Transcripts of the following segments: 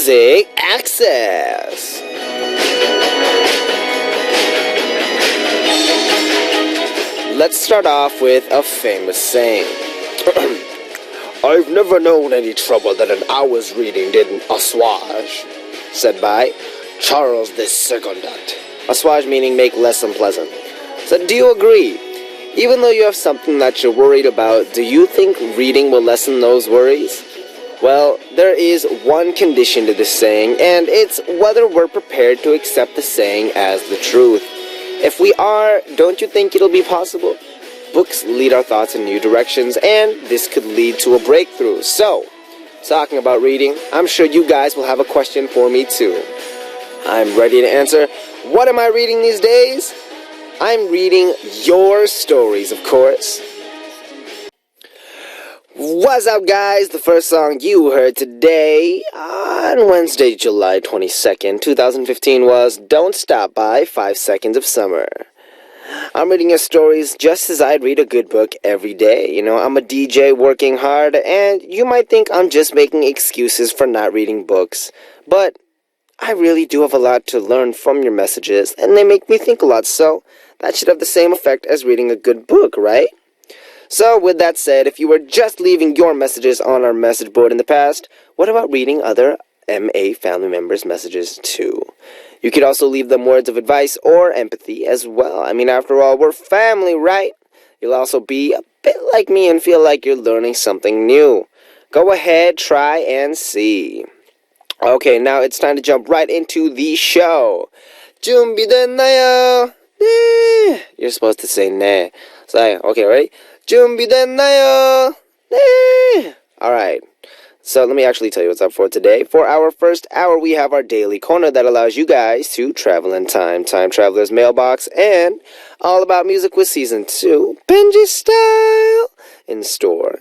Music Access. Let's start off with a famous saying. I've never known any trouble that an hour's reading didn't assuage, said by Charles II. Assuage meaning make less unpleasant. So do you agree? Even though you have something that you're worried about, do you think reading will lessen those worries? Well, there is one condition to this saying, and it's whether we're prepared to accept the saying as the truth. If we are, don't you think it'll be possible? Books lead our thoughts in new directions, and this could lead to a breakthrough. So, talking about reading, I'm sure you guys will have a question for me too. I'm ready to answer. What am I reading these days? I'm reading your stories, of course. What's up, guys? The first song you heard today on Wednesday, July 22nd, 2015 was Don't Stop by 5 Seconds of Summer. I'm reading your stories just as I'd read a good book every day. You know, I'm a DJ working hard, and you might think I'm just making excuses for not reading books. But I really do have a lot to learn from your messages, and they make me think a lot, so that should have the same effect as reading a good book, right? So, with that said, if you were just leaving your messages on our message board in the past, what about reading other MA family members' messages too? You could also leave them words of advice or empathy as well. I mean, after all, we're family, right? You'll also be a bit like me and feel like you're learning something new. Go ahead, try and see. Okay, now it's time to jump right into the show. 준비됐나요? 네. You're supposed to say 네. So, okay, right? 준비됐나요? 네. Alright, so let me actually tell you what's up for today. For our first hour, we have our daily corner that allows you guys to travel in time. Time Traveler's Mailbox and All About Music with Season 2, Benji Style, in store.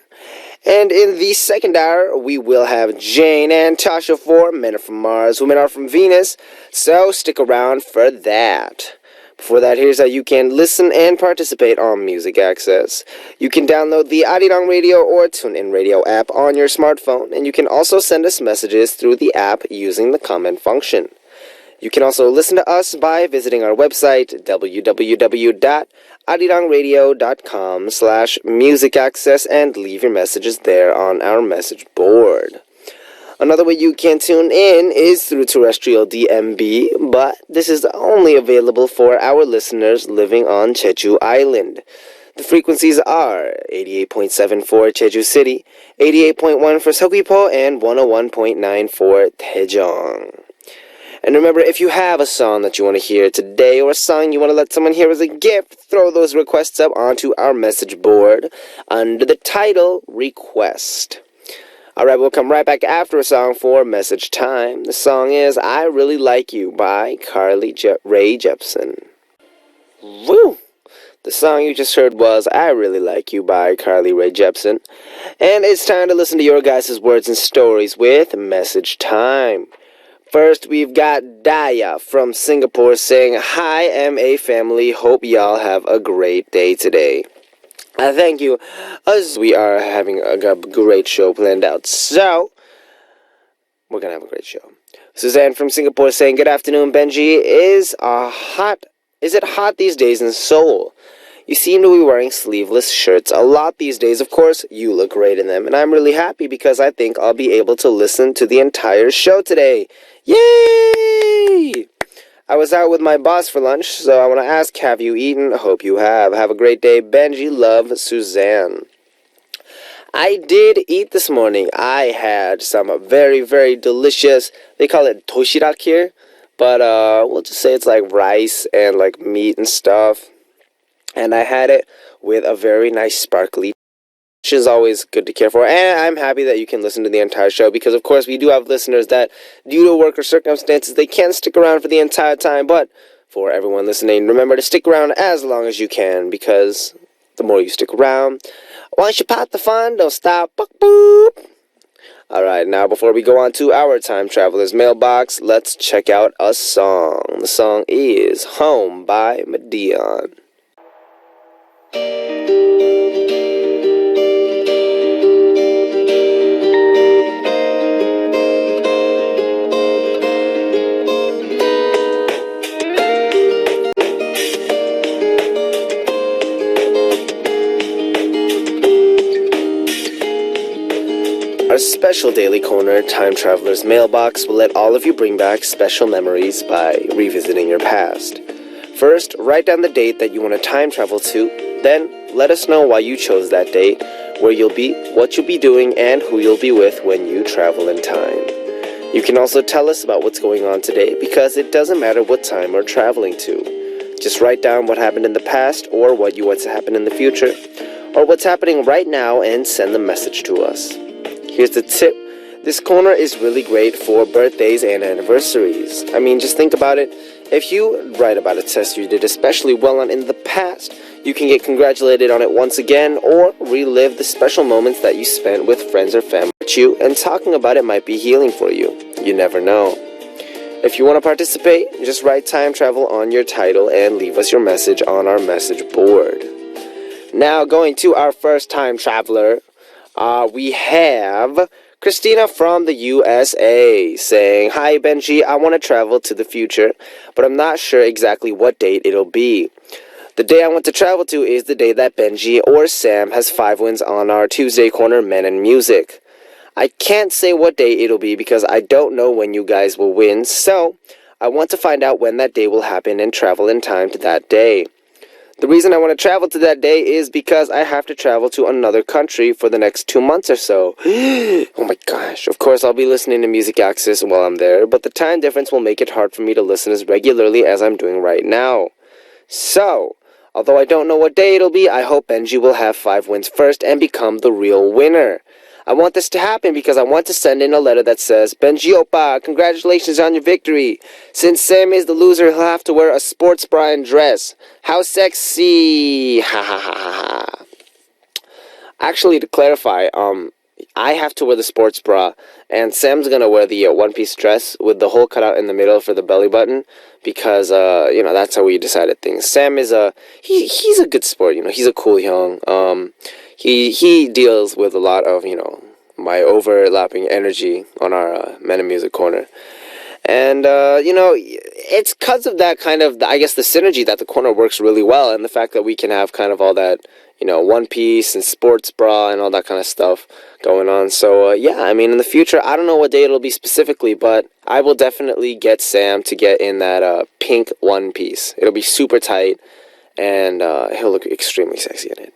And in the second hour, we will have Jane and Tasha for Men Are From Mars, Women Are From Venus, so stick around for that. Before that, here's how you can listen and participate on Music Access. You can download the Arirang Radio or TuneIn Radio app on your smartphone, and you can also send us messages through the app using the comment function. You can also listen to us by visiting our website, www.arirangradio.com/musicaccess, and leave your messages there on our message board. Another way you can tune in is through terrestrial DMB, but this is only available for our listeners living on Jeju Island. The frequencies are 88.7 for Jeju City, 88.1 for Seogwipo, and 101.9 for Daejeong. And remember, if you have a song that you want to hear today or a song you want to let someone hear as a gift, throw those requests up onto our message board under the title Request. Alright, we'll come right back after a song for Message Time. The song is I Really Like You by Carly Rae Jepsen. Woo! The song you just heard was I Really Like You by Carly Rae Jepsen. And it's time to listen to your guys' words and stories with Message Time. First, we've got Daya from Singapore saying, Hi, MA family. Hope y'all have a great day today. Thank you. As we are having a great show planned out. So, we're going to have a great show. Suzanne from Singapore saying, Good afternoon, Benji. Is it hot these days in Seoul? You seem to be wearing sleeveless shirts a lot these days. Of course, you look great in them. And I'm really happy because I think I'll be able to listen to the entire show today. Yay! I was out with my boss for lunch, so I want to ask, have you eaten? Hope you have. Have a great day. Benji, love, Suzanne. I did eat this morning. I had some very, very delicious, they call it doshirak here, but we'll just say it's like rice and like meat and stuff. And I had it with a very nice sparkly, which is always good to care for. And I'm happy that you can listen to the entire show because, of course, we do have listeners that, due to work or circumstances, they can't stick around for the entire time. But for everyone listening, remember to stick around as long as you can because the more you stick around, once you pot the fun, don't stop. Boop. Alright, now before we go on to our Time Traveler's Mailbox, let's check out a song. The song is Home by Medion. special daily corner, Time Traveler's Mailbox will let all of you bring back special memories by revisiting your past. First, write down the date that you want to time travel to, then let us know why you chose that date, where you'll be, what you'll be doing, and who you'll be with when you travel in time. You can also tell us about what's going on today, because it doesn't matter what time we're traveling to. Just write down what happened in the past, or what you want to happen in the future, or what's happening right now, and send the message to us. Here's the tip. This corner is really great for birthdays and anniversaries. I mean, just think about it. If you write about a test you did especially well on in the past, you can get congratulated on it once again, or relive the special moments that you spent with friends or family with you, and talking about it might be healing for you. You never know. If you want to participate, just write time travel on your title and leave us your message on our message board. Now, going to our first time traveler, we have Christina from the USA saying, "Hi Benji, I want to travel to the future, but I'm not sure exactly what date it'll be. The day I want to travel to is the day that Benji or Sam has 5 wins on our Tuesday corner Men and Music. I can't say what day it'll be because I don't know when you guys will win, so I want to find out when that day will happen and travel in time to that day. The reason I want to travel to that day is because I have to travel to another country for the next 2 months or so. Oh my gosh. Of course, I'll be listening to Music Access while I'm there, but the time difference will make it hard for me to listen as regularly as I'm doing right now. So, although I don't know what day it'll be, I hope Benji will have 5 wins first and become the real winner. I want this to happen because I want to send in a letter that says, Benji Oppa, congratulations on your victory. Since Sam is the loser, he'll have to wear a sports bra and dress. How sexy. Ha ha ha ha ha. Actually, to clarify, I have to wear the sports bra, and Sam's gonna wear the one-piece dress with the hole cut out in the middle for the belly button, because that's how we decided things. Sam is he's a good sport, he's a cool young. He deals with a lot of my overlapping energy on our Men and Music corner. And, it's because of that kind of, I guess, the synergy that the corner works really well, and the fact that we can have kind of all that, one piece and sports bra and all that kind of stuff going on. So, in the future, I don't know what day it'll be specifically, but I will definitely get Sam to get in that pink one piece. It'll be super tight, and he'll look extremely sexy in it.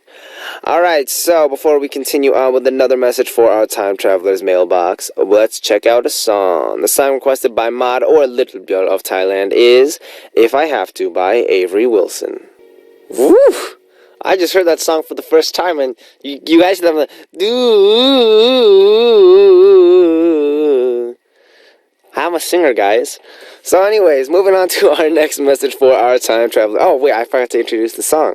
Alright, so before we continue on with another message for our Time Traveler's Mailbox, let's check out a song. The song requested by Mod or Little Girl of Thailand is If I Have To by Avery Wilson. Woo! I just heard that song for the first time, and you guys have the do. I'm a singer, guys. So anyways, moving on to our next message for our Time Traveler. Oh, wait, I forgot to introduce the song.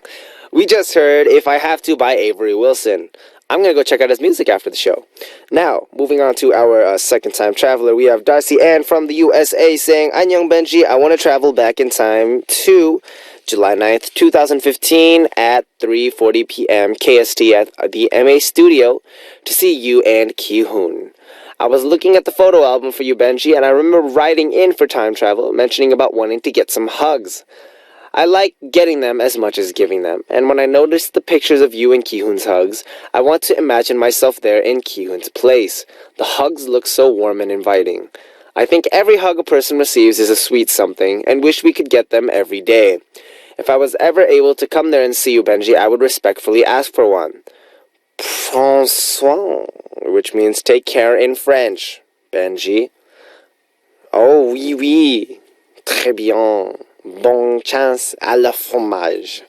We just heard If I Have To by Avery Wilson. I'm going to go check out his music after the show. Now, moving on to our second time traveler, we have Darcy Ann from the USA saying, Annyeong Benji, I want to travel back in time to July 9th, 2015 at 3:40 p.m. KST at the MA Studio to see you and Ki-hoon. I was looking at the photo album for you, Benji, and I remember writing in for time travel, mentioning about wanting to get some hugs. I like getting them as much as giving them, and when I noticed the pictures of you and Ki-hoon's hugs, I want to imagine myself there in Ki-hoon's place. The hugs look so warm and inviting. I think every hug a person receives is a sweet something, and wish we could get them every day. If I was ever able to come there and see you, Benji, I would respectfully ask for one. Prends soin, which means take care in French, Benji. Oh, oui, oui. Très bien. Bon chance à la fromage.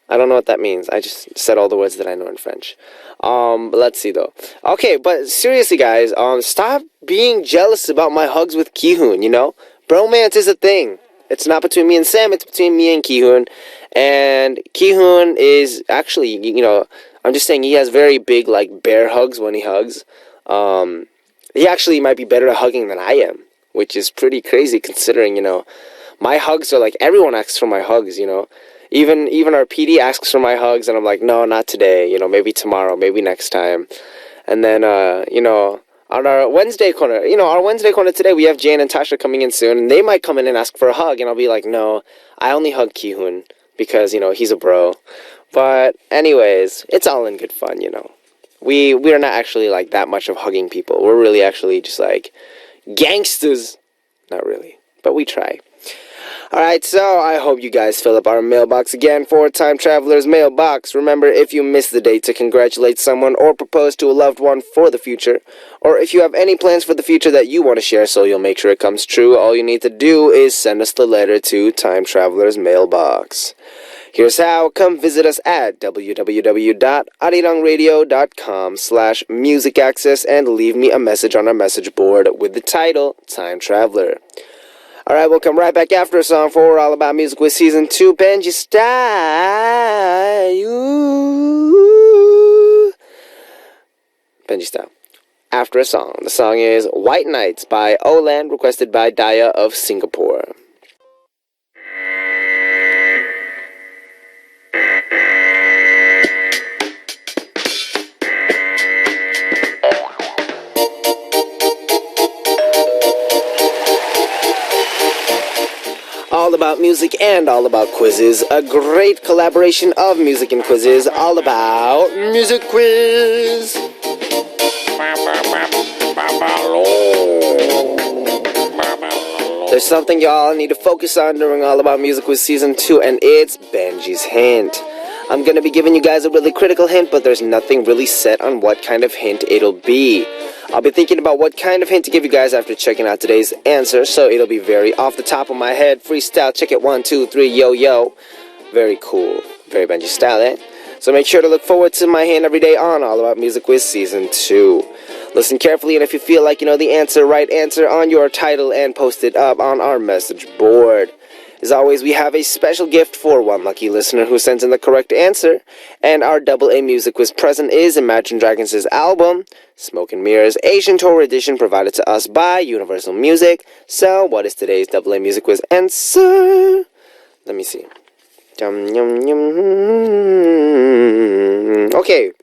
I don't know what that means. I just said all the words that I know in French. But let's see though. Okay, but seriously guys, stop being jealous about my hugs with Ki-hoon, Bromance is a thing. It's not between me and Sam, it's between me and Ki-hoon. And Ki-hoon is actually, I'm just saying he has very big, bear hugs when he hugs. He actually might be better at hugging than I am, which is pretty crazy considering, my hugs are everyone asks for my hugs, Even our PD asks for my hugs, and I'm like, no, not today, maybe tomorrow, maybe next time. And then, on our Wednesday corner, today, we have Jane and Tasha coming in soon, and they might come in and ask for a hug, and I'll be like, no, I only hug Ki-hoon, because, he's a bro. But anyways, it's all in good fun, We're not actually like that much of hugging people. We're really actually just like gangsters. Not really, but we try. Alright, so I hope you guys fill up our mailbox again for Time Traveler's Mailbox. Remember, if you missed the date to congratulate someone or propose to a loved one for the future, or if you have any plans for the future that you want to share so you'll make sure it comes true, all you need to do is send us the letter to Time Traveler's Mailbox. Here's how. Come visit us at www.arirangradio.com/musicaccess and leave me a message on our message board with the title Time Traveler. Alright, we'll come right back after a song for All About Music with Season 2, Benji Style. Benji Style. After a song. The song is White Nights by Olan, requested by Daya of Singapore. All about music and all about quizzes. A great collaboration of music and quizzes. All about Music Quiz. There's something y'all need to focus on during All About Music Quiz Season 2, and it's Benji's Hint. I'm going to be giving you guys a really critical hint, but there's nothing really set on what kind of hint it'll be. I'll be thinking about what kind of hint to give you guys after checking out today's answer, so it'll be very off the top of my head. Freestyle, check it, 1, 2, 3, yo, yo. Very cool. Very Benji style, eh? So make sure to look forward to my hint every day on All About Music Quiz Season 2. Listen carefully, and if you feel like you know the answer, write answer on your title and post it up on our message board. As always, we have a special gift for one lucky listener who sends in the correct answer. And our AA Music Quiz present is Imagine Dragons' album, Smoke and Mirrors Asian Tour Edition, provided to us by Universal Music. So, what is today's AA Music Quiz answer? Let me see. Okay,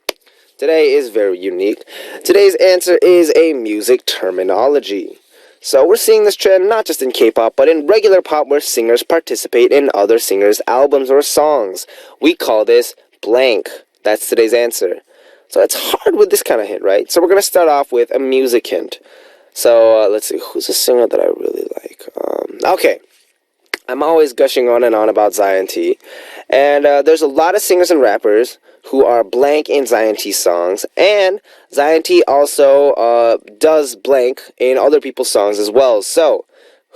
today is very unique. Today's answer is a music terminology. So we're seeing this trend not just in K-pop, but in regular pop where singers participate in other singers' albums or songs. We call this blank. That's today's answer. So it's hard with this kind of hint, right? So we're going to start off with a music hint. So let's see, who's a singer that I really like? Okay, I'm always gushing on and on about Zion T. And there's a lot of singers and rappers who are blank in Zion T songs, and Zion T also does blank in other people's songs as well. So,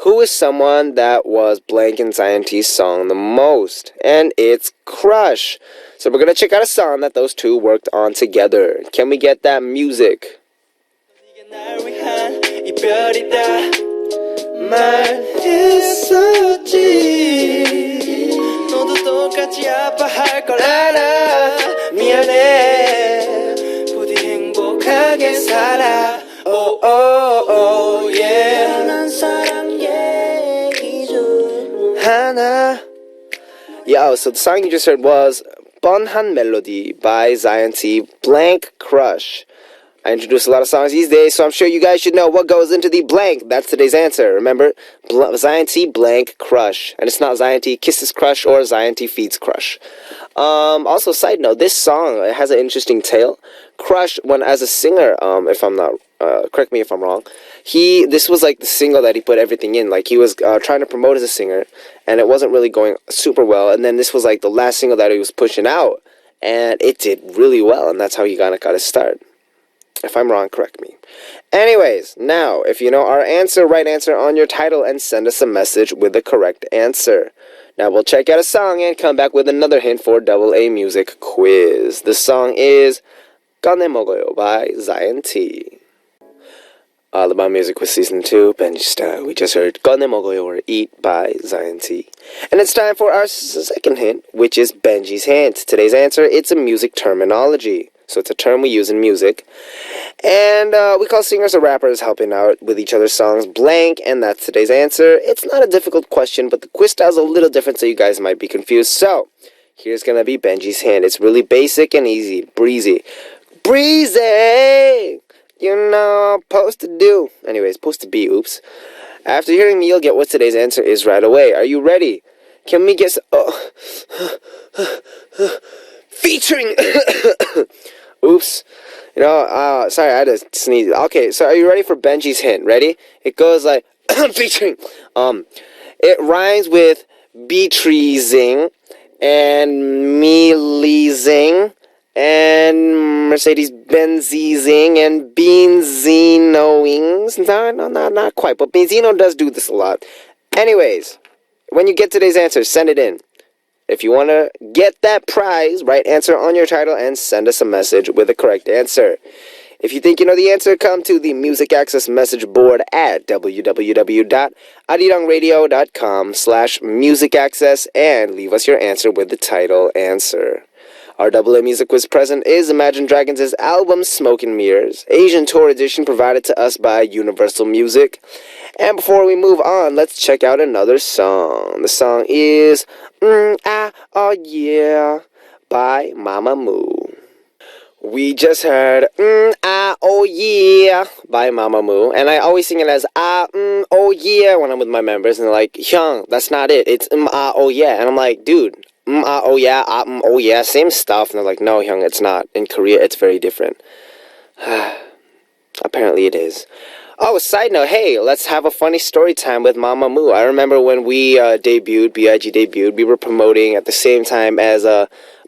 who is someone that was blank in Zion T's song the most? And it's Crush. So we're going to check out a song that those two worked on together. Can we get that music? 너도 똑같이 아파할 걸 알아 미안해 부디 행복하게 살아 oh oh oh yeah 난 사랑 얘기 좀 하나. Yo, so the song you just heard was 뻔한 Melody by Zion T, blank Crush. I introduce a lot of songs these days, so I'm sure you guys should know what goes into the blank. That's today's answer. Remember, Zion T, blank, Crush. And it's not Zion T kisses Crush or Zion T feeds Crush. Also, side note, this song, it has an interesting tale. Crush, when as a singer, if I'm not, correct me if I'm wrong, this was like the single that he put everything in. Like, he was trying to promote as a singer, and it wasn't really going super well. And then this was like the last single that he was pushing out, and it did really well, and that's how he kind of got his start. If I'm wrong, correct me. Anyways, now, if you know our answer, write answer on your title and send us a message with the correct answer. Now, we'll check out a song and come back with another hint for AA Music Quiz. The song is 꺼내 먹어요 by Zion T. All About Music Quiz Season 2, Benji Style. We just heard 꺼내 먹어요 or Eat by Zion T. And it's time for our second hint, which is Benji's Hint. Today's answer, it's a music terminology. So it's a term we use in music. And we call singers or rappers helping out with each other's songs blank, and that's today's answer. It's not a difficult question, but the quiz style's a little different, so you guys might be confused. So, here's gonna be Benji's Hint. It's really basic and easy. Breezy. Breezy! You know, supposed to do. Anyways, supposed to be, oops. After hearing me, you'll get what today's answer is right away. Are you ready? Can we guess... featuring... Oops. Sorry, I had to sneeze. Okay, so are you ready for Benji's hint? Ready? It goes like featuring. It rhymes with beatreezing and mealizing and Mercedes Benzizing and benzinoing. No, not quite, but Benzino does do this a lot. Anyways, when you get today's answer, send it in. If you want to get that prize, write answer on your title and send us a message with the correct answer. If you think you know the answer, come to the Music Access message board at www.adidangradio.com/musicaccess and leave us your answer with the title answer. Our AA Music Quiz present is Imagine Dragons' album Smoke and Mirrors, Asian Tour Edition provided to us by Universal Music. And before we move on, let's check out another song. The song is Oh Yeah by Mamamoo. We just heard Oh Yeah by Mamamoo, and I always sing it as Oh Yeah when I'm with my members, and they're like, Hyung, that's not it, it's Oh Yeah, and I'm like, dude, oh yeah, oh yeah, same stuff, and they're like, no Hyung, it's not, in Korea it's very different. Apparently it is. Oh, side note, hey, let's have a funny story time with Mamamoo. I remember when we debuted, B.I.G. debuted, we were promoting at the same time as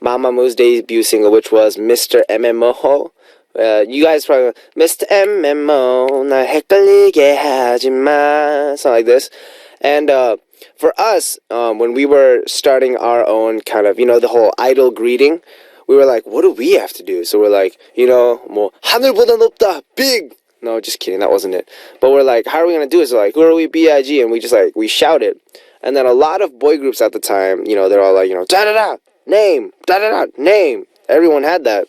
Mamamoo's debut single, which was Mr. MMO. You guys probably, Mr. MMO, 나 헷갈리게 하지마, something like this. And for us, when we were starting our own kind of, the whole idol greeting, we were like, what do we have to do? So we're like, 뭐 하늘보다 높다, big. No, just kidding, that wasn't it. But we're like, how are we going to do it? So like, who are we, B.I.G.? And we just like, we shouted. And then a lot of boy groups at the time, they're all like, da-da-da, name, da-da-da, name. Everyone had that.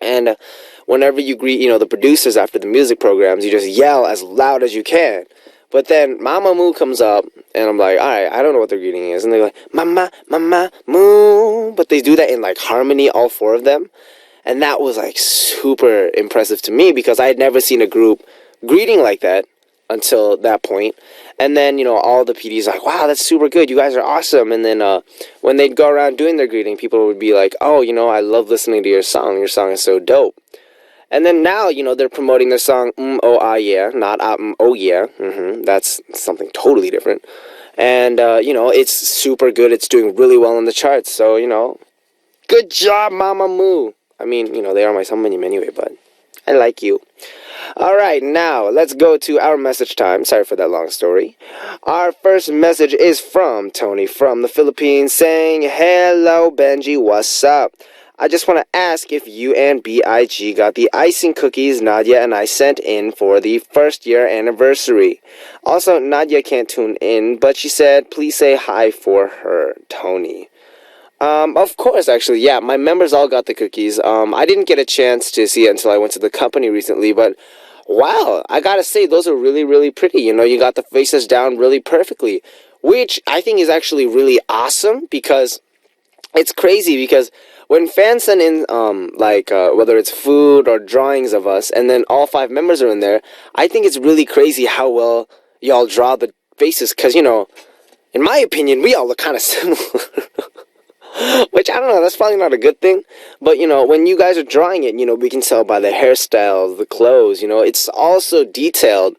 And whenever you greet, the producers after the music programs, you just yell as loud as you can. But then Mamamoo comes up, and I'm like, all right, I don't know what their greeting is. And they're like, Mama, Mama, Moo. But they do that in like harmony, all four of them. And that was like super impressive to me because I had never seen a group greeting like that until that point. And then, all the PDs are like, wow, that's super good. You guys are awesome. And then when they'd go around doing their greeting, people would be like, oh, I love listening to your song. Your song is so dope. And then now, they're promoting their song, Oh, Ah, Yeah, not Oh, Yeah. That's something totally different. And, it's super good. It's doing really well on the charts. So, good job, Mamamoo. I mean, they are my somebody anyway, but I like you. All right, now let's go to our message time. Sorry for that long story. Our first message is from Tony from the Philippines saying, hello, Benji, what's up? I just want to ask if you and B.I.G. got the icing cookies Nadia and I sent in for the first year anniversary. Also, Nadia can't tune in, but she said, please say hi for her, Tony. Of course, actually, yeah, my members all got the cookies. I didn't get a chance to see it until I went to the company recently, but wow, I gotta say, those are really, really pretty. You got the faces down really perfectly, which I think is actually really awesome because it's crazy because when fans send in, whether it's food or drawings of us, and then all 5 members are in there, I think it's really crazy how well y'all draw the faces, because, in my opinion, we all look kind of similar. Which, I don't know, that's probably not a good thing. But, when you guys are drawing it, we can tell by the hairstyles, the clothes, it's all so detailed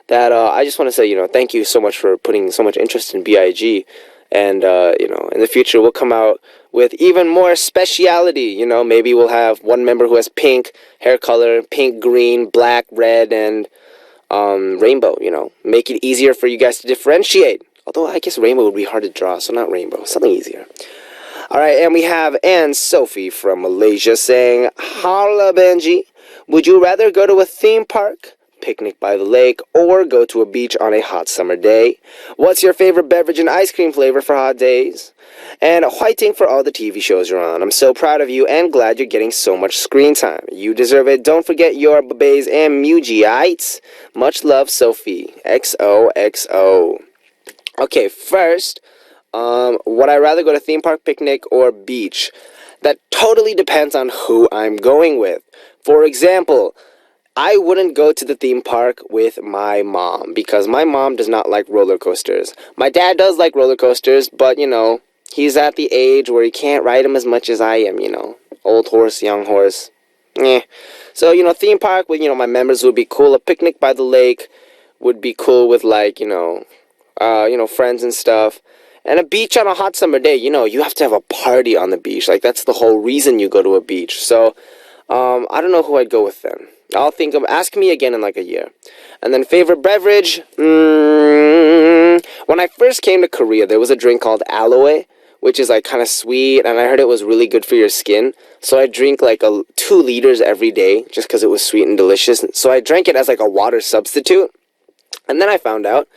that I just want to say, thank you so much for putting so much interest in B.I.G. And, in the future, we'll come out with even more speciality. Maybe we'll have one member who has pink hair color, pink, green, black, red, and rainbow, Make it easier for you guys to differentiate. Although, I guess rainbow would be hard to draw, so not rainbow, something easier. Alright, and we have Anne Sophie from Malaysia saying, Hola Benji, would you rather go to a theme park, picnic by the lake, or go to a beach on a hot summer day? What's your favorite beverage and ice cream flavor for hot days? And whiting for all the TV shows you're on. I'm so proud of you and glad you're getting so much screen time. You deserve it. Don't forget your babes and Mujiites. Much love, Sophie. XOXO. Okay, first, would I rather go to theme park, picnic, or beach? That totally depends on who I'm going with. For example, I wouldn't go to the theme park with my mom because my mom does not like roller coasters. My dad does like roller coasters, but, he's at the age where he can't ride them as much as I am, Old horse, young horse, eh. So, theme park with, my members would be cool. A picnic by the lake would be cool with, like, friends and stuff. And a beach on a hot summer day, you have to have a party on the beach. Like, that's the whole reason you go to a beach. So, I don't know who I'd go with then. Ask me again in like a year. And then favorite beverage, when I first came to Korea, there was a drink called aloe, which is like kind of sweet, and I heard it was really good for your skin. So I drink like 2 liters every day just because it was sweet and delicious. So I drank it as like a water substitute. And then I found out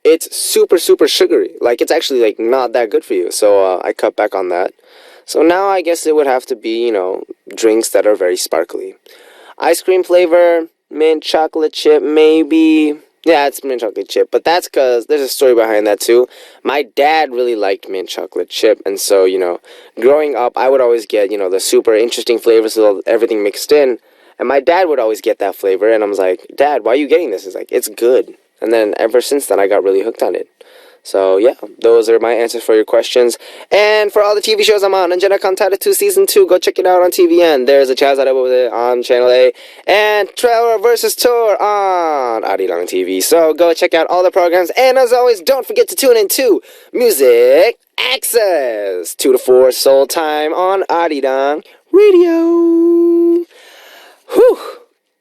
it's super, super sugary. Like, it's actually like not that good for you. So I cut back on that. So now I guess it would have to be, drinks that are very sparkly. Ice cream flavor, mint chocolate chip, maybe. Yeah, it's mint chocolate chip. But that's because there's a story behind that, too. My dad really liked mint chocolate chip. And so, growing up, I would always get, the super interesting flavors with everything mixed in. And my dad would always get that flavor. And I was like, Dad, why are you getting this? He's like, it's good. And then ever since then, I got really hooked on it. So, yeah, those are my answers for your questions. And for all the TV shows I'm on, Angelica Cantata 2 Season 2, go check it out on TVN. There's a Chaz on Channel A. And Trailer vs. Tour on Arirang TV. So, go check out all the programs. And as always, don't forget to tune in to Music Access. 2 to 4 Soul Time on Arirang Radio. Whew.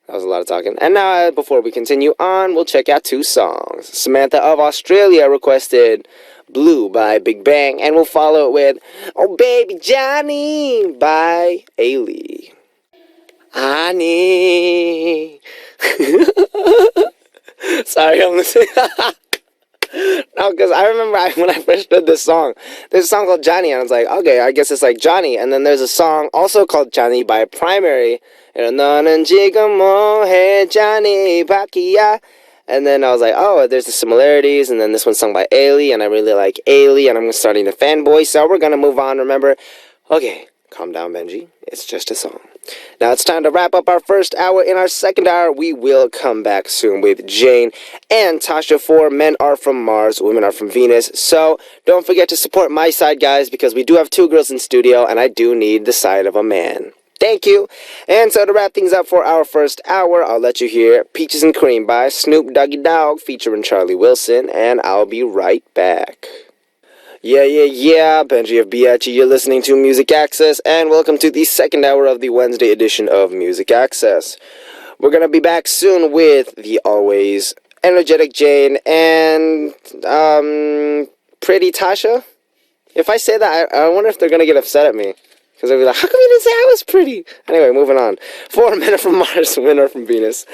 That was a lot of talking. And now, before we continue on, we'll check out 2 songs. Samantha of Australia requested Blue by Big Bang, and we'll follow it with Oh Baby Johnny by Ailey. Annie. Sorry, I'm listening. No, because I remember when I first heard this song, there's a song called Johnny, and I was like, okay, I guess it's like Johnny. And then there's a song also called Johnny by Primary. 너는 지금 뭐해 Johnny 바퀴야. And then I was like, oh, there's the similarities. And then this one's sung by Ailey, and I really like Ailey, and I'm starting to fanboy, so we're going to move on. Remember, okay, calm down, Benji. It's just a song. Now it's time to wrap up our first hour. In our second hour, we will come back soon with Jane and Tasha for Men Are From Mars, Women Are From Venus. So don't forget to support my side, guys, because we do have 2 girls in studio, and I do need the side of a man. Thank you. And so to wrap things up for our first hour, I'll let you hear Peaches and Cream by Snoop Doggy Dogg featuring Charlie Wilson, and I'll be right back. Yeah, Benji of BHE, you're listening to Music Access, and welcome to the second hour of the Wednesday edition of Music Access. We're going to be back soon with the always energetic Jane and, pretty Tasha. If I say that, I wonder if they're going to get upset at me. Because they'll be like, how come you didn't say I was pretty? Anyway, moving on. 4 Men Are From Mars, Women Are From Venus.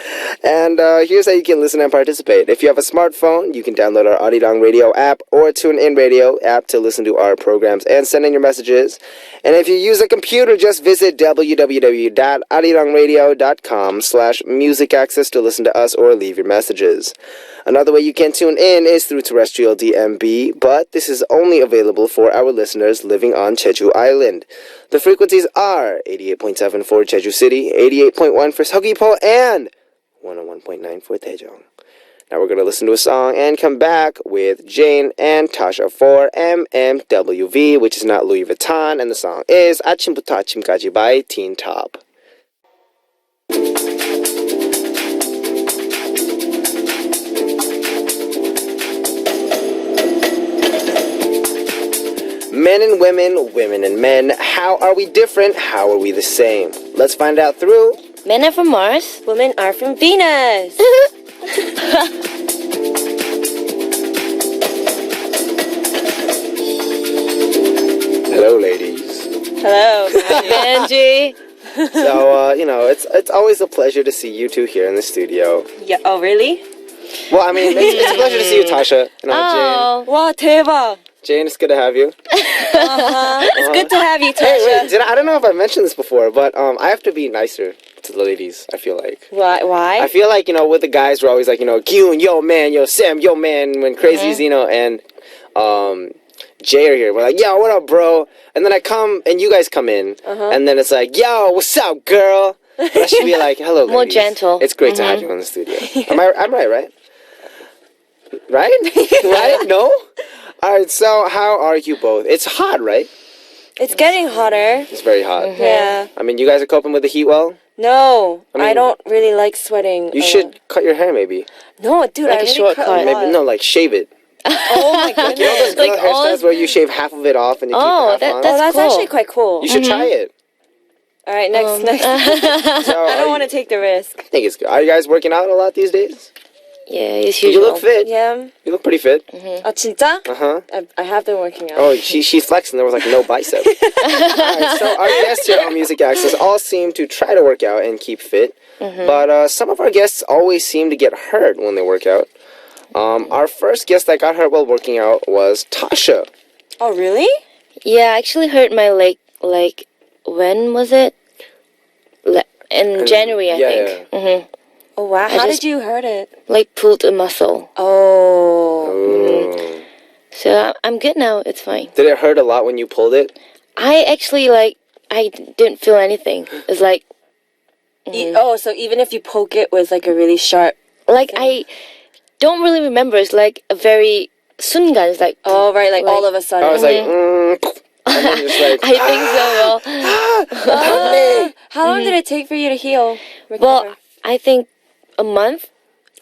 And here's how you can listen and participate. If you have a smartphone, you can download our Arirang Radio app or TuneIn Radio app to listen to our programs and send in your messages. And if you use a computer, just visit www.arirangradio.com/music access to listen to us or leave your messages. Another way you can tune in is through terrestrial DMB, but this is only available for our listeners living on Jeju Island. The frequencies are 88.7 for Jeju City, 88.1 for Seogwipo, and 101.9 for Daejeong. Now we're going to listen to a song and come back with Jane and Tasha for MMWV, which is not Louis Vuitton, and the song is 아침부터 아침까지 by Teen Top. Men and women, women and men, how are we different? How are we the same? Let's find out through Men Are From Mars, Women Are From Venus. Hello, ladies. Hello, Benji. So, it's always a pleasure to see you two here in the studio. Yeah. Oh, really? Well, I mean, it's a pleasure to see you, Tasha. Oh, wow, 대박. Jane, it's good to have you. It's good to have you, Tasha. Hey, wait, I don't know if I mentioned this before, but I have to be nicer to the ladies, I feel like. Why? I feel like, with the guys, we're always like, Kyun, yo, man, yo, Sam, yo, man, when crazies, and Jay are here. We're like, yo, what up, bro? And then I come, and you guys come in, and then it's like, yo, what's up, girl? But I should be like, hello, ladies. More gentle. It's great to have you in the studio. I'm right? Right? Right? No? Alright, so how are you both? It's hot, right? It's getting hotter. It's very hot. Yeah. I mean, you guys are coping with the heat well? No, I mean- I don't really like sweating. You should cut your hair maybe. No, dude, Like I a really shortcut. cut a Maybe lot. no, like shave it. Oh my You know those goodness. girl Like all hairstyles of- where you shave half of it off and you keep Oh, half that- on? Oh, that's cool. actually quite cool. You should try it. All right, next. So, I don't want to take the risk. I think it's good. Are you guys working out a lot these days? Yeah, it's You usual. look fit. Yeah. You look pretty fit. Oh, 진짜? Uh-huh. I have been working out. Oh, she's flexing. There was like no bicep. Alright, so our guests here on Music Access all seem to try to work out and keep fit. But some of our guests always seem to get hurt when they work out. Our first guest that got hurt while working out was Tasha. Oh, really? Yeah, I actually hurt my leg, like, when was it? In January, I think. Yeah. Oh, wow. How just- did you hurt it? Like, pulled a muscle. Oh. Ooh. So I'm good now. It's fine. Did it hurt a lot when you pulled it? I actually, like, I didn't feel anything. It's like, Oh, so even if you poke it with like a really sharp... I don't really remember. It's like a very sungan. It's like, Oh, right, like all Like- of a sudden. I was like, and then just like, I think so. Well, How long did it take for you to heal? Recover? well, I think a month.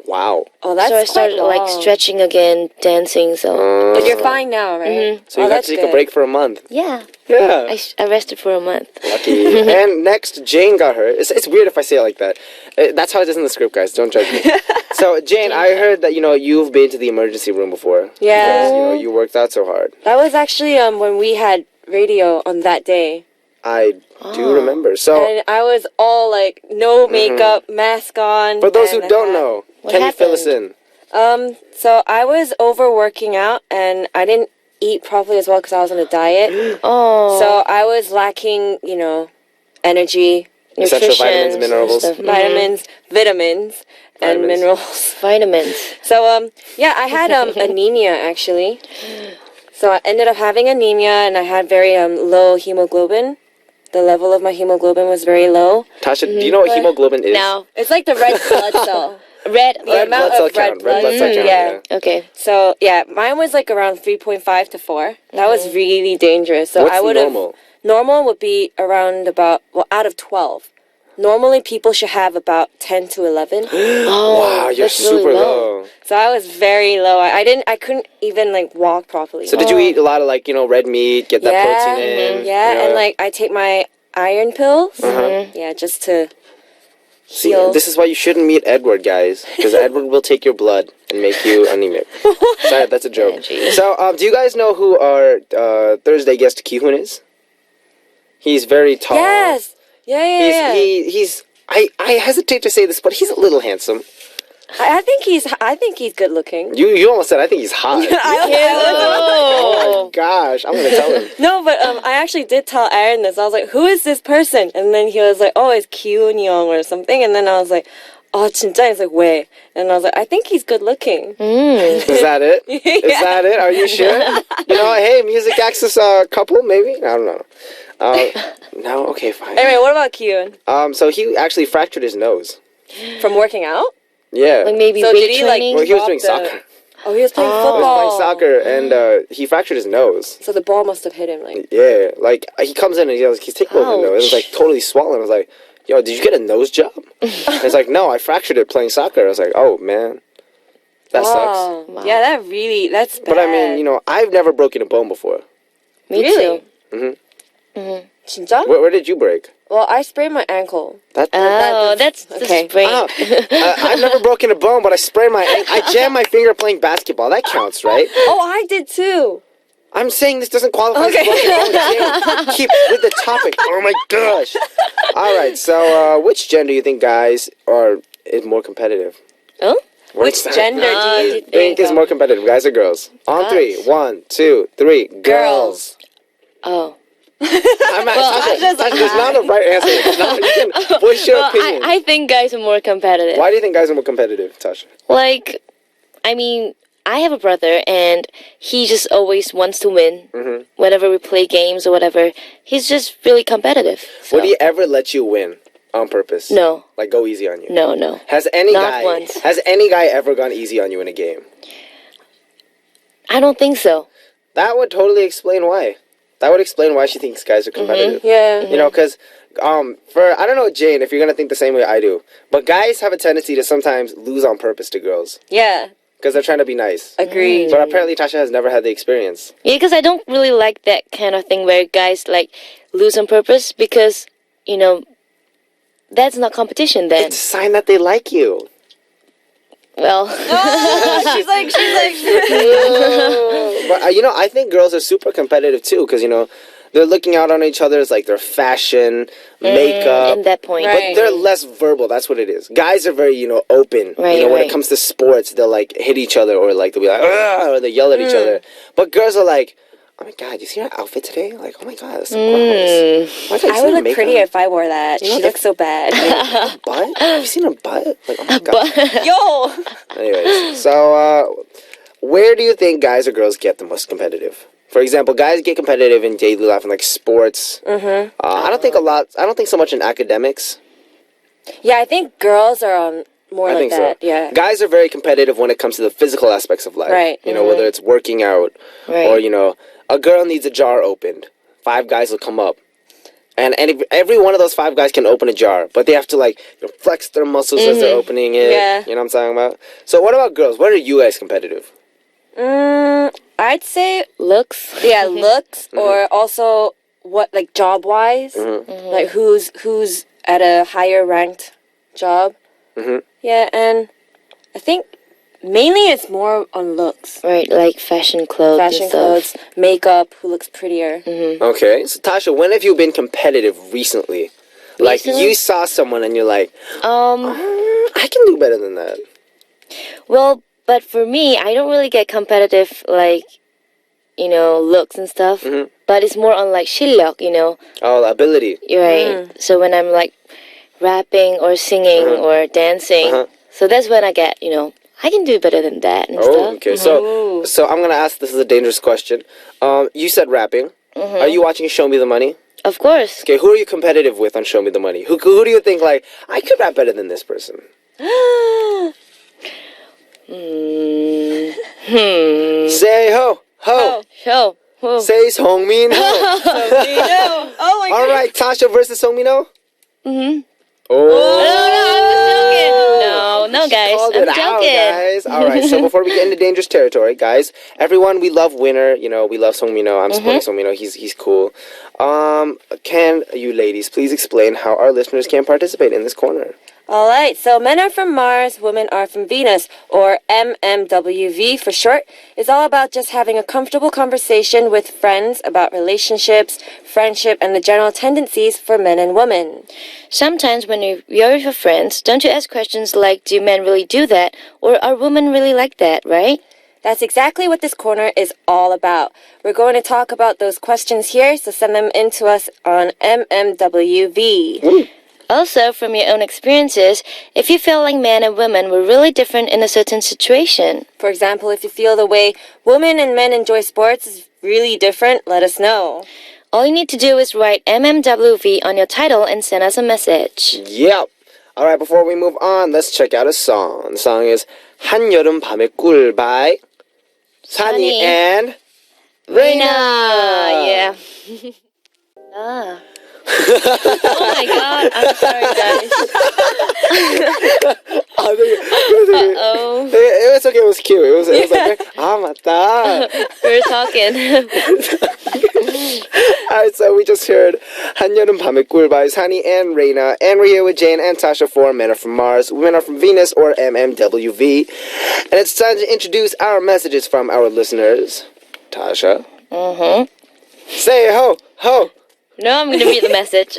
wow. Oh, that's So I started quite like long. stretching again, dancing. So But you're fine now, right? So you got that's to take a good. break for a month. yeah, Yeah. I rested for a month. Lucky. And next, Jane got hurt. It's weird if I say it like that. That's how it is in the script, guys. Don't judge me. So, Jane, I heard that, you've been to the emergency room before. Yeah. Because, you worked out so hard. That was actually when we had radio on that day. I do remember. So, And I was all like, no makeup, mask on. for those who and a don't hat. know, What can you fill us in? So I was overworking out and I didn't eat properly as well because I was on a diet. Oh, So I was lacking, energy, Essential nutrition, vitamins, minerals. stuff. vitamins, and Vitamins. minerals. Vitamins. So yeah, I had anemia actually. So I ended up having anemia and I had very low hemoglobin. The level of my hemoglobin was very low. Tasha, do you know what hemoglobin is? Now, It's like the red blood cell. red. The amount of red blood. cell count, yeah. Okay. So yeah, mine was like around 3.5 to 4. That was really dangerous. So What's I would normal? Normal would be around about out of 12. Normally people should have about 10 to 11. Oh, Wow, you're that's really super low. So I was very low. I couldn't even like walk properly. So did you eat a lot of red meat, get that protein in? Yeah, and like I take my iron pills. Uh-huh. Yeah, just to See, heal. this is why you shouldn't meet Edward, guys, because Edward will take your blood and make you anemic. Sorry, that's a joke. Benji. So, do you guys know who our Thursday guest Ki-hoon is? He's very tall. Yes. Yeah. He's I hesitate to say this, but he's a little handsome. I think he's good looking. You almost said I think he's hot. Oh Oh. my gosh, I'm gonna tell him. No, but I actually did tell Aaron this. I was like, "Who is this person?" And then he was like, "Oh, it's Kyun Young or something." And then I was like, "Oh, 진짜?" He's like, "Wait." And I was like, "I think he's good looking." Is that it? Is that it? Are you sure? Hey, music access couple, maybe? I don't know. No, okay, fine. Anyway, what about Kyun? So he actually fractured his nose. From working out? Yeah. Like maybe So weight did he, like, training. Well, he was doing dropped soccer. Oh, he was playing He football. was playing soccer, and he fractured his nose. So the ball must have hit him. Like, Yeah, like he comes in and he's taking over the nose. It was like totally swollen. I was like, "Yo, did you get a nose job?" And he's like, "No, I fractured it playing soccer." I was like, "Oh man, that sucks." wow. Yeah, that's bad. But I mean, I've never broken a bone before. Me really? too. 진짜? Where did you break? Well, I sprained my ankle. Oh, that's okay. great. Ah, I've never broken a bone, but I sprained I jammed my finger playing basketball. That counts, right? Oh, I did too. I'm saying this doesn't qualify Okay. as broken bone. Jane. Keep with the topic. Oh my gosh. All right. So, which gender do you think guys is more competitive? Oh? Which gender do you Think is more competitive, guys or girls? On Guys. three. 1, 2, 3. Girls. Oh. There's not a right answer. You can voice your Well, opinion. I think guys are more competitive. Why do you think guys are more competitive, Tasha? Like, I mean, I have a brother, and he just always wants to win. Mm-hmm. Whenever we play games or whatever, he's just really competitive. So. Would he ever let you win on purpose? No, Like go easy on you? no. Has any Not guy once. has any guy ever gone easy on you in a game? I don't think so. That would totally explain why. That would explain why she thinks guys are competitive. Yeah. Because For I don't know, Jane, if you're gonna think the same way I do, but guys have a tendency to sometimes lose on purpose to girls Yeah, because they're trying to be nice. agreed. But apparently, Tasha has never had the experience. Yeah, because I don't really like that kind of thing where guys like lose on purpose because, you know, that's not competition then. It's a sign that they like you. Well, she's like. But I think girls are super competitive too, because they're looking out on each other's like their fashion, makeup. in that point. Right. But they're less verbal. That's what it is. Guys are very, open. Right, When right. it comes to sports, they'll like hit each other or like they'll be like, "Ugh," or they yell at each other. But girls are like, "Oh my god, you see her outfit today? Like, oh my god, that's so gross. Oh my God, you I see would her look makeup? prettier if I wore that. You know She the- looks so bad. Butt? Have you seen her butt? Like, oh my god." Yo. Anyways, so where do you think guys or girls get the most competitive? For example, guys get competitive in daily life and like sports. Mm-hmm. I don't think so much in academics. Yeah, I think girls are on more I like think that. so. Yeah. Guys are very competitive when it comes to the physical aspects of life. Right. Whether it's working out Right. or a girl needs a jar opened. 5 guys will come up. And every one of those 5 guys can open a jar, but they have to like flex their muscles as they're opening it. Yeah. You know what I'm talking about? So what about girls? What are you guys competitive? I'd say Looks. looks or also what like job wise, like who's at a higher ranked job. Yeah, and I think mainly it's more on looks, Right, like fashion clothes. fashion and stuff. clothes, makeup, who looks prettier. Okay, so Tasha, when have you been competitive recently? Like Recently? you saw someone and you're like, I can do better than that. Well, but for me, I don't really get competitive like, looks and stuff. But it's more on like 실력, Oh, ability. You're right. So when I'm like rapping or singing or dancing, so that's when I get, I can do better than that and Oh, stuff. okay. So I'm gonna ask. This is a dangerous question. You said rapping. Are you watching Show Me the Money? Of course. Okay, who are you competitive with on Show Me the Money? Who do you think like I could rap better than this person? Say ho ho. Show. Whoa. Say Songmin ho. Oh my All right, Tasha versus Songmin. Mm-hmm. Oh. No, guys. Called I'm it out, joking. guys. All right, so before we get into dangerous territory, guys, everyone, we love Winner. We love Songmin-ho. I'm supporting Songmin-ho. He's cool. Can you ladies please explain how our listeners can participate in this corner? All right, so men are from Mars, women are from Venus, or MMWV for short, is all about just having a comfortable conversation with friends about relationships, friendship, and the general tendencies for men and women. Sometimes when you're with your friends, don't you ask questions like, do men really do that? Or are women really like that, right? That's exactly what this corner is all about. We're going to talk about those questions here, so send them in to us on MMWV. Also, from your own experiences, if you feel like men and women were really different in a certain situation. For example, if you feel the way women and men enjoy sports is really different, let us know. All you need to do is write MMWV on your title and send us a message. Yep. All right, before we move on, let's check out a song. The song is 한여름 밤의 꿀 by Sunny Sunny. and Reina. Yeah. Oh my god, I'm sorry guys. Uh-oh. It's okay, it was cute. It was like, 맞다. We were talking. Alright, so we just heard 한여름 밤의 꿀 by Sunny and Reina. And we're here with Jane and Tasha for Men Are From Mars, Women Are From Venus, or MMWV. And it's time to introduce our messages from our listeners. Tasha. Say ho, ho. No, I'm going to read the message.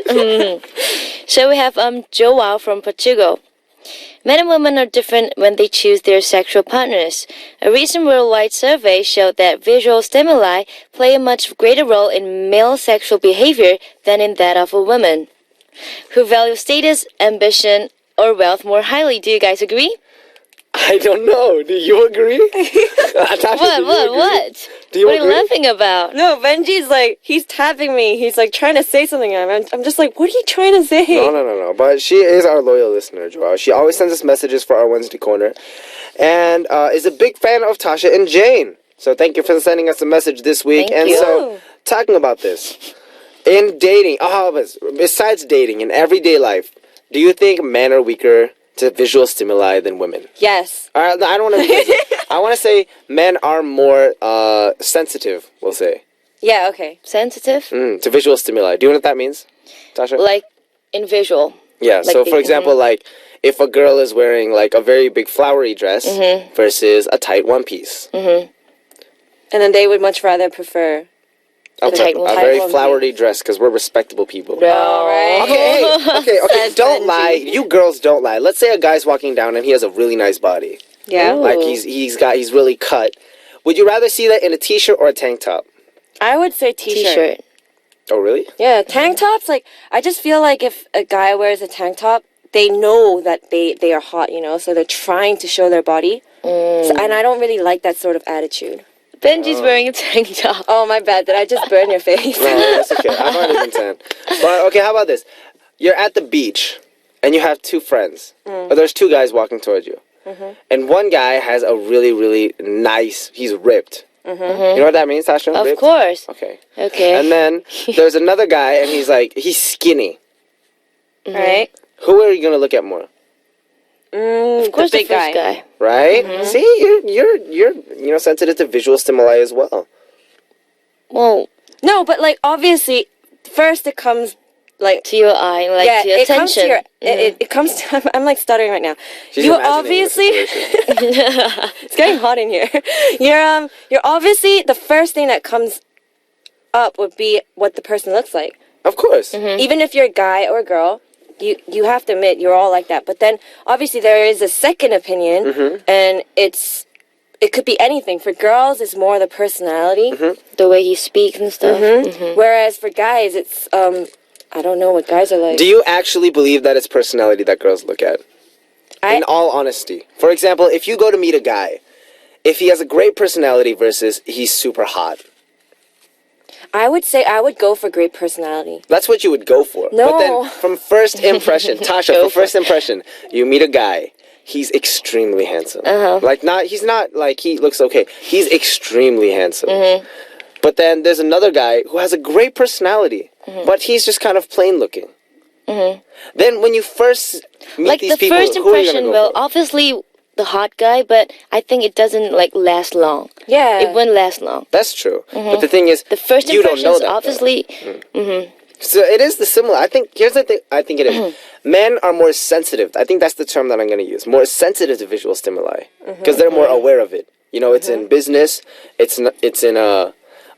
So we have Joao from Portugal. Men and women are different when they choose their sexual partners. A recent worldwide survey showed that visual stimuli play a much greater role in male sexual behavior than in that of a woman, who value status, ambition, or wealth more highly. Do you guys agree? I don't know. Do you agree? Tasha, What? Do you What are you agree? laughing about? No, Benji's like, he's tapping me. He's like trying to say something. I'm just like, what are you trying to say? No. But she is our loyal listener, Joao. She always sends us messages for our Wednesday corner, and is a big fan of Tasha and Jane. So thank you for sending us a message this week. Thank you. So talking about this, In dating, besides dating, in everyday life, do you think men are weaker to visual stimuli than women? Yes. I don't want to. I want to say men are more sensitive. We'll say. Yeah. Okay. Sensitive? To visual stimuli. Do you know what that means, Tasha? Like in visual. Yeah. Like So, for example, like if a girl is wearing like a very big flowery dress versus a tight one piece, And then they would much rather prefer. a tight one. very Tight one flowery dress because we're respectable people. Right. Okay. Says Don't Benji. lie. You girls don't lie. Let's say a guy's walking down and he has a really nice body. Yeah. Ooh. Like he's really cut. Would you rather see that in a t-shirt or a tank top? I would say t-shirt. T-shirt. Oh, really? Yeah, tank tops. Like I just feel like if a guy wears a tank top, they know that they are hot, you know, so they're trying to show their body. And I don't really like that sort of attitude. Benji's wearing a tank top. Oh, my bad. Did I just burn your face? No, that's okay. I've already been tan. But okay, how about this? You're at the beach and you have two friends. Or there's two guys walking towards you. And one guy has a really, really nice, he's ripped. You know what that means, Tasha? Of Ripped? course. Okay. Okay. And then there's another guy and he's skinny. Right? Who are you going to look at more? Of course, the big the first guy. Right? See, you're sensitive to visual stimuli as well. Well, No, but like obviously, first it comes like to your eye, like yeah, to your it comes to attention. your it comes to. I'm like stuttering right now. She's You imagining the obviously situation. it's getting hot in here. You're obviously the first thing that comes up would be what the person looks like. Of course. Even if you're a guy or a girl, you have to admit you're all like that. But then obviously there is a second opinion, and it could be anything. For girls, it's more the personality, The way he speaks and stuff. whereas for guys, it's I don't know what guys are like. Do you actually believe that it's personality that girls look at? In all honesty. For example, if you go to meet a guy, if he has a great personality versus he's super hot, I would say I would go for great personality. that's what you would go for. No. But then from first impression, Tasha, from first impression, you meet a guy, he's extremely handsome. Like he's not like he looks okay. He's extremely handsome. But then there's another guy who has a great personality, but he's just kind of plain looking. Then when you first meet Like these the people, first who are you gonna impression, go well, for? obviously the hot guy, but I think it doesn't like last long. Yeah. It wouldn't last long. That's true. But the thing is, The first you don't know impressions, that. obviously. So it is the similar. I think here's the thing. I think it is. Men are more sensitive. I think that's the term that I'm going to use. More sensitive to visual stimuli because they're more aware of it. You know, it's in business. It's in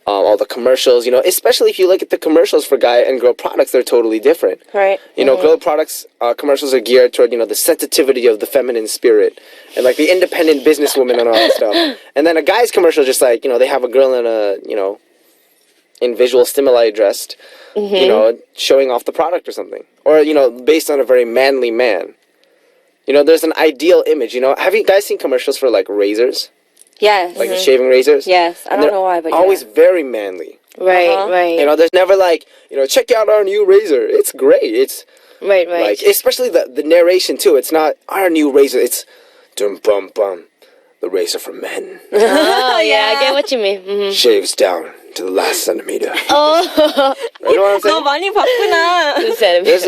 all the commercials. You know, especially if you look at the commercials for guy and girl products, they're totally different. Right. You know, girl products commercials are geared toward the sensitivity of the feminine spirit and like the independent businesswoman and all that stuff. And then a guy's commercial just like they have a girl in a in visual stimuli dressed, showing off the product or something. Or, based on a very manly man. There's an ideal image, Have you guys seen commercials for, like, razors? Yes. Like the shaving razors? Yes. I And don't they're know why, but always yeah. very manly. Right, right. There's never, like, check out our new razor. It's great. It's, right, right. like, especially the narration, too. It's not our new razor. It's, dum bum bum, the razor for men. Oh, yeah, I get what you mean. Shaves down to the last centimeter. Oh, You know what I'm saying? 너 많이 봤구나.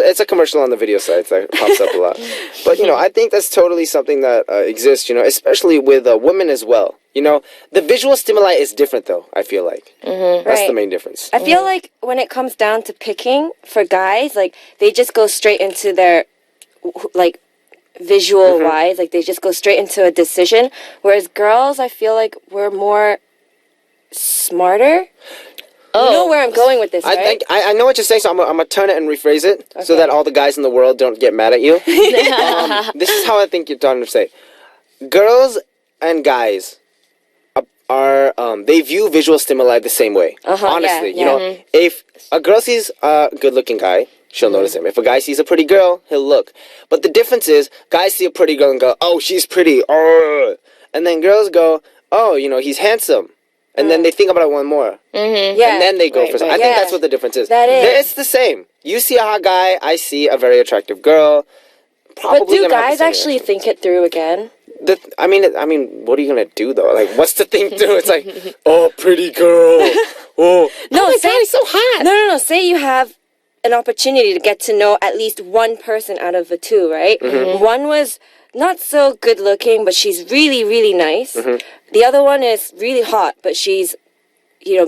It's a commercial on the video sites that pops up a lot. But, I think that's totally something that exists, especially with women as well. The visual stimuli is different, though, I feel like. That's Right. the main difference. I feel like when it comes down to picking for guys, like they just go straight into their like visual wise, like they just go straight into a decision. Whereas girls, I feel like we're more smarter. oh. You know where I'm going with this, I right? think I know what you're saying, so I'm gonna turn it and rephrase it so Okay. that all the guys in the world don't get mad at you. This is how I think you're trying to say. Girls and guys are they view visual stimuli the same way. Honestly, yeah. if a girl sees a good-looking guy, she'll notice him. If a guy sees a pretty girl, he'll look. But the difference is, guys see a pretty girl and go, "Oh, she's pretty," and then girls go, "Oh, he's handsome." And then they think about it one more. Yeah. And then they go Right, for something. right. I think Yeah. that's what the difference is. That is. It's the same. You see a hot guy, I see a very attractive girl. Probably but do gonna have the guys same actually reaction. think it through again? I mean, what are you gonna do though? Like, what's the thing to do? It's like, oh, pretty girl. Oh, No, my say God, he's so hot. No. Say you have an opportunity to get to know at least one person out of the two, right? Mm-hmm. One was not so good looking, but she's really, really nice. Mm-hmm. The other one is really hot, but she's,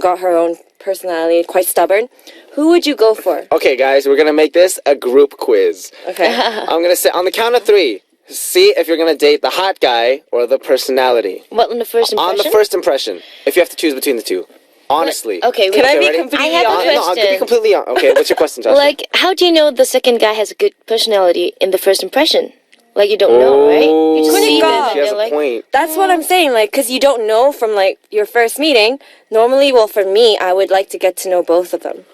got her own personality, quite stubborn. Who would you go for? Okay, guys, we're gonna make this a group quiz. Okay. I'm gonna say on the count of 3. See if you're gonna date the hot guy or the personality. What, on the first impression? On the first impression, if you have to choose between the two, honestly. Okay, Can I be ready? completely I have a honest? No, I'll be question. completely honest. Okay, what's your question, Tasha? Like, how do you know the second guy has a good personality in the first impression? Like, you don't know, right? You just Couldn't see go. them She and has you're a like, point. That's what I'm saying, because you don't know from, your first meeting. Normally, well, for me, I would like to get to know both of them.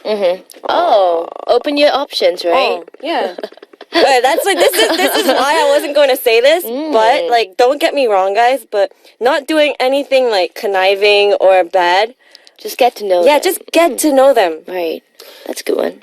oh, open your options, right? Oh, yeah. That's this is why I wasn't going to say this, but, don't get me wrong, guys, but not doing anything, conniving or bad. Just get to know Yeah, them. just get to know them. Right. That's a good one.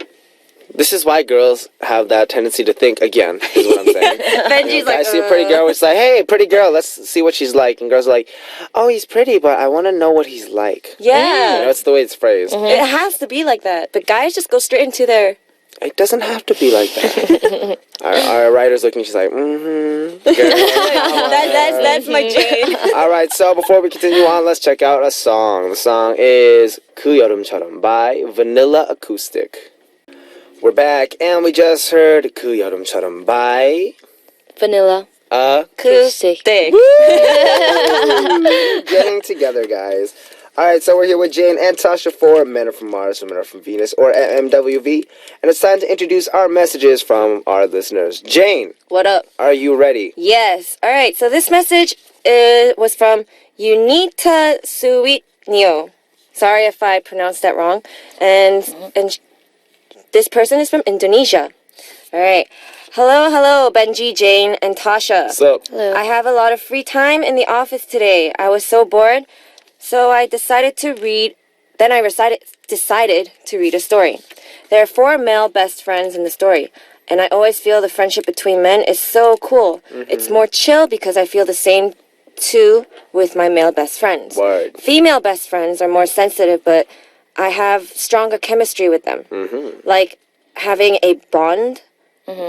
This is why girls have that tendency to think again, is what I'm saying. Benji's I see a pretty girl, it's like, hey, pretty girl, let's see what she's like. And girls are like, oh, he's pretty, but I want to know what he's like. Yeah. That's the way it's phrased. It has to be like that. But guys just go straight into their... It doesn't have to be like that. our writer's looking, she's like, mm-hmm. That's my Jane. All right, so before we continue on, let's check out a song. The song is 그 여름처럼 by Vanilla Acoustic. We're back, and we just heard 그 여름처럼 by Vanilla. Acoustic. Getting together, guys. All right, so we're here with Jane and Tasha for Men Are From Mars, Women Are From Venus, or MMWV, and it's time to introduce our messages from our listeners. Jane, What up? are you ready? Yes. All right. So this message was from Unita Suitnio. Sorry if I pronounced that wrong. And this person is from Indonesia. All right. Hello, Benji, Jane, and Tasha. So, Hello. I have a lot of free time in the office today. I was so bored, so I decided to read. Then I decided to read a story. There are 4 male best friends in the story, and I always feel the friendship between men is so cool. It's more chill because I feel the same too with my male best friends. Word. Female best friends are more sensitive, but I have stronger chemistry with them. Like having a bond.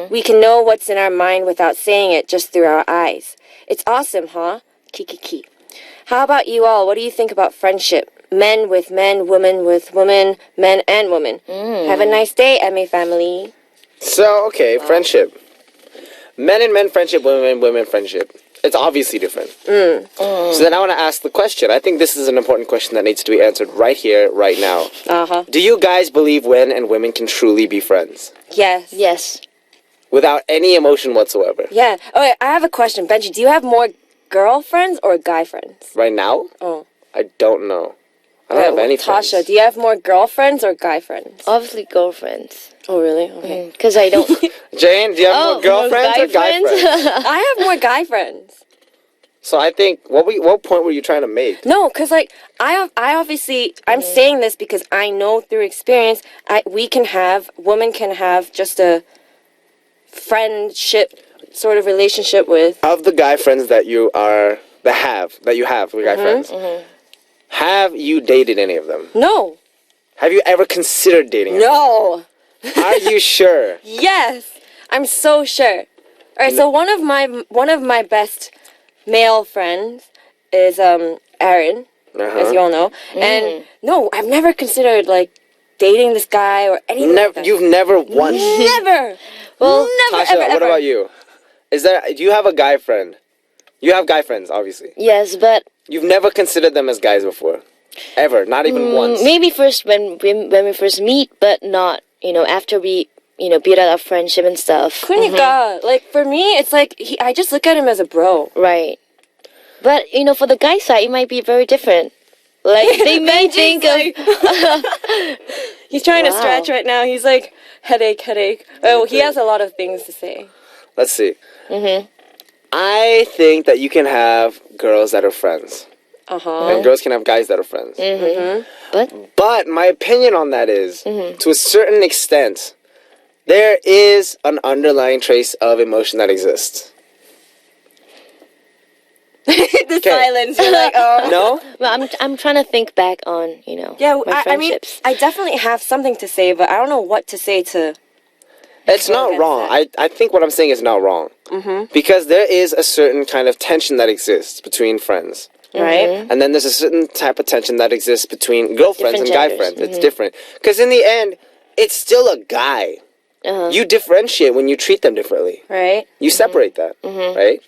We can know what's in our mind without saying it, just through our eyes. It's awesome, huh? Kiki. How about you all? What do you think about friendship? Men with men, women with women, men and women. Have a nice day, MA family. So, okay, friendship. Men and men friendship, women and women friendship. It's obviously different. So then I want to ask the question. I think this is an important question that needs to be answered right here, right now. Uh-huh. Do you guys believe men and women can truly be friends? Yes. Yes. Without any emotion whatsoever? Yeah. Okay, I have a question. Benji, do you have more girlfriends or guy friends? Right now? Oh. I don't know. I don't have any friends. Tasha, do you have more girlfriends or guy friends? Obviously, girlfriends. Oh, really? Okay. Because I don't. Jane, do you have more girlfriends guy or guy friends? I have more guy friends. So I think, what point were you trying to make? No, because I obviously I'm saying this because I know through experience women can have just a friendship sort of relationship with. Of the guy friends that you have with guy friends, have you dated any of them? No. Have you ever considered dating them? No. Are you sure? Yes, I'm so sure. All right, so one of my best male friends is Aaron, as you all know, and no, I've never considered dating this guy or anything. Like that. You've never once. Never. Well, Never. Tasha, ever. what about you? Do you have a guy friend? You have guy friends, obviously. yes, but You've never considered them as guys before, ever, not even once. maybe first when we first meet, but not after we build out our friendship and stuff. 그러니까, for me, it's I just look at him as a bro. Right. But for the guy side, it might be very different. Like they may think of. He's trying to Wow. stretch right now. He's like headache. Oh, he has a lot of things to say. Let's see. I think that you can have girls that are friends, and girls can have guys that are friends. But my opinion on that is, to a certain extent, there is an underlying trace of emotion that exists. The silence. You're like, oh. No? Well, I'm trying to think back on, Yeah, my I mean, friendships. I definitely have something to say, but I don't know what to say to. It's not against wrong. that. I think what I'm saying is not wrong. Mm-hmm. Because there is a certain kind of tension that exists between friends. Right? And then there's a certain type of tension that exists between girlfriends Different and guy genders. friends. It's different. Because in the end, it's still a guy. You differentiate when you treat them differently. Right? You separate that, right?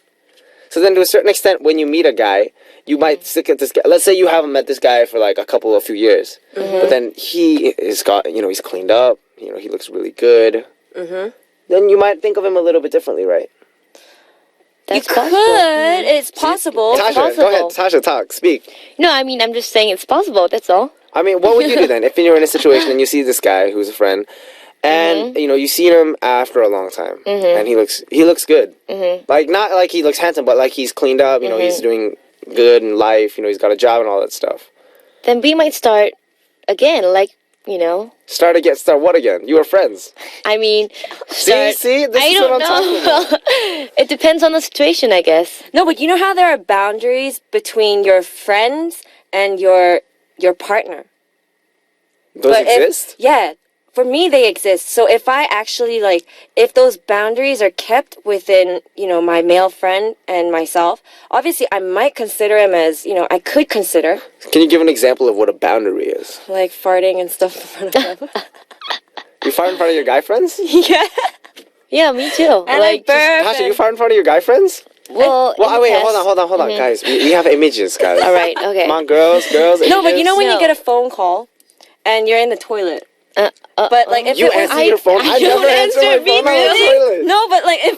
So then to a certain extent, when you meet a guy, you might stick at this guy. Let's say you haven't met this guy for like a few years. But then he is he's cleaned up. He looks really good. Then you might think of him a little bit differently, right? That's you possible. could. It's possible. Tasha, go ahead. Tasha, talk. Speak. No, I mean, I'm just saying it's possible. That's all. I mean, what would you do then if you're in a situation and you see this guy who's a friend, and you see him after a long time, and he looks good, like not like he looks handsome, but like he's cleaned up. He's doing good in life. He's got a job and all that stuff. Then we might start again, Start what again? You were friends. I mean, See, this is what I'm talking about. It depends on the situation, I guess. No, but you know how there are boundaries between your friends and your partner? Those exist? Yeah. For me, they exist. So if I actually, if those boundaries are kept within, my male friend and myself, obviously I might consider him as, I could consider. Can you give an example of what a boundary is? Like farting and stuff in front of them. You fart in front of your guy friends? Yeah. Yeah, me too. And I burp. Tasha, you fart in front of your guy friends? Well, Wait, hold on, guys. We have images, guys. All right, okay. Come on, girls. No, but you know when No. you get a phone call and you're in the toilet? But if You it was answer your phone? I never answer my phone on the toilet. No, but if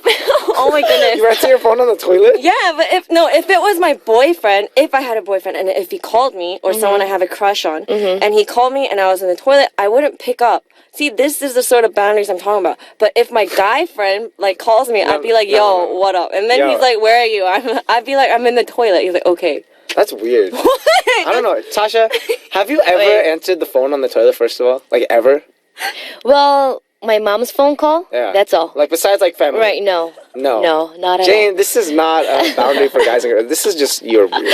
oh my goodness. You answer your phone on the toilet? Yeah, but if it was my boyfriend, if I had a boyfriend and if he called me or someone I have a crush on and he called me and I was in the toilet, I wouldn't pick up. See, this is the sort of boundaries I'm talking about. But if my guy friend calls me, I'd be like, "Yo, what up?" And then he's like, "Where are you?" I'd be like, "I'm in the toilet." He's like, "Okay." That's weird. I don't know. Tasha, have you ever answered the phone on the toilet, first of all? Like, ever? Well, my mom's phone call. Yeah. That's all. Like, besides, family? Right? No, not at Jane, all. this is not a boundary for guys and girls. This is just you're weird.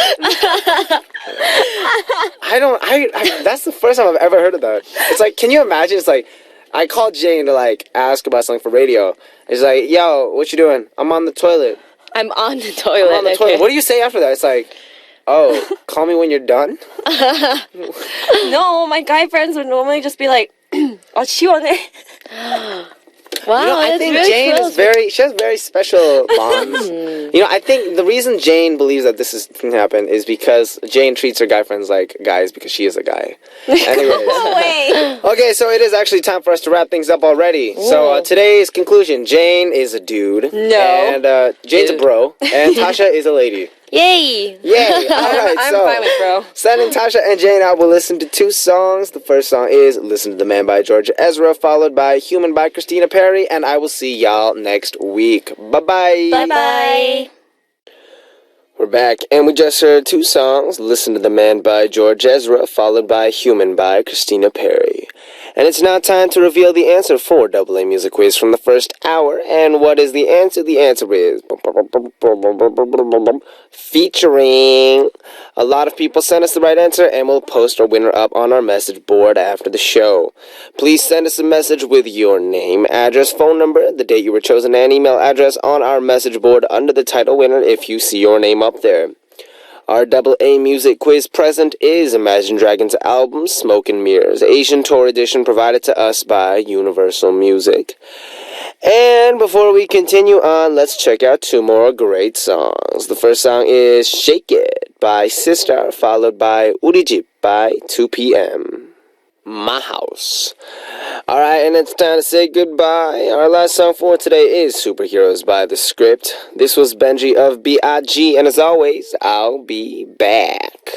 That's the first time I've ever heard of that. It's like, can you imagine? It's like, I called Jane to, ask about something for radio. It's like, yo, what you doing? I'm on the toilet. I'm on the toilet. I'm on the toilet. What do you say after that? It's like, oh, call me when you're done? No, my guy friends would normally just be like, "Oh, 시원해." Wow, I that's think really Jane close. she has very special bonds. I think the reason Jane believes that this can happen is because Jane treats her guy friends like guys because she is a guy. Anyways. No way. Okay, so it is actually time for us to wrap things up already. So today's conclusion, Jane is a dude. No. And Jane's a bro. And Tasha is a lady. Yay! Yay! Alright, I'm so fine with bro. sending Tasha and Jane out, we'll listen to two songs. The first song is Listen to the Man by Georgia Ezra, followed by Human by Christina Perri, and I will see y'all next week. Bye-bye! Bye-bye! We're back, and we just heard two songs, Listen to the Man by George Ezra, followed by Human by Christina Perri. And it's now time to reveal the answer for AA Music Quiz from the first hour. And what is the answer? The answer is featuring. A lot of people sent us the right answer, and we'll post our winner up on our message board after the show. Please send us a message with your name, address, phone number, the date you were chosen, and email address on our message board under the title winner if you see your name up there. Our AA Music Quiz present is Imagine Dragons' album, Smoke and Mirrors, Asian Tour Edition, provided to us by Universal Music. And before we continue on, let's check out two more great songs. The first song is Shake It by Sister, followed by Uri Jeep by 2 p.m. My House. Alright, and it's time to say goodbye. Our last song for today is Superheroes by The Script. This was Benji of B.I.G., and as always, I'll be back.